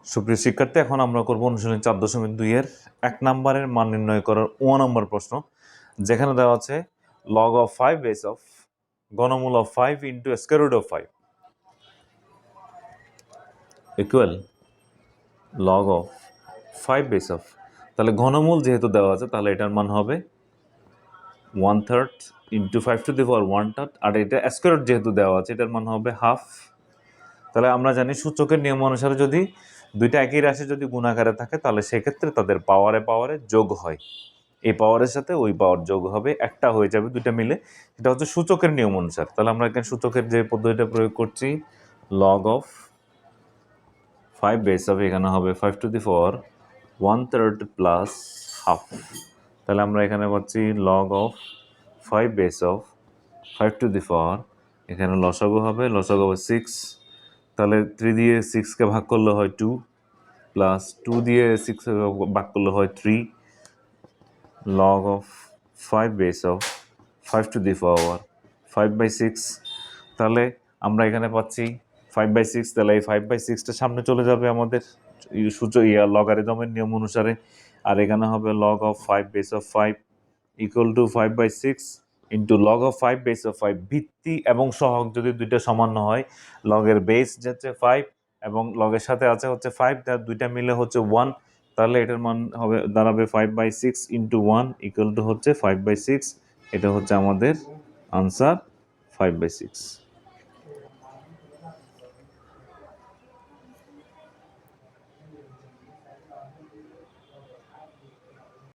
সুপ্রিয় শিক্ষার্থী, এখন আমরা করব অনুশীলনী 4.2 এর 1 নম্বরের মান নির্ণয় করার 1 নম্বর প্রশ্ন, যেখানে দেওয়া আছে log of 5 base of ঘনমূল of 5 into square root of 5 equal log of 5 base of, তাহলে ঘনমূল যেহেতু দেওয়া আছে তাহলে এটার মান হবে 1/3 into 5 to the power 1/3, আর এটা স্কয়ার রুট যেহেতু দেওয়া আছে এটার মান হবে হাফ। তাহলে আমরা জানি সূচকের নিয়ম অনুসারে যদি দুইটা একই রাশি যদি গুণাকারে থাকে তাহলে সেক্ষেত্রে তাদের পাওয়ারে যোগ হয়, এই পাওয়ারের সাথে ওই পাওয়ার যোগ হবে, একটা হয়ে যাবে দুইটা মিলে, এটা হচ্ছে সূচকের নিয়ম অনুসারে। তাহলে আমরা এখানে সূচকের যে পদ্ধতিটা প্রয়োগ করছি, log of 5 base of, এখানে হবে 5 to the power 1/3 plus half। তাহলে আমরা এখানে পাচ্ছি log of 5 base of 5 to the power, এখানে লসাগু হবে 6, তাহলে 3 দিয়ে 6কে ভাগ করলে হয় 2, প্লাস 2 দিয়ে 6 ভাগ করলে হয় 3, log of 5 base of 5 to the power 5/6। তাহলে আমরা এখানে পাচ্ছি 5/6, তাহলে এই 5/6টা সামনে চলে যাবে আমাদের সূচক লগারিদমের নিয়ম অনুসারে, আর এখানে হবে log of 5 base of 5 equal to 5/6 into log of 5 base of 5। ভিত্তি এবং সহগ যদি দুইটা সমান হয়, লগের বেস যাচ্ছে 5 এবং লগের সাথে আছে হচ্ছে 5, তার দুইটা মিলে হচ্ছে 1, তাহলে এটার মান হবে দাঁড়াবে 5/6 ইন্টু 1 ইকুয়াল টু হচ্ছে 5/6। এটা হচ্ছে আমাদের আনসার 5/6।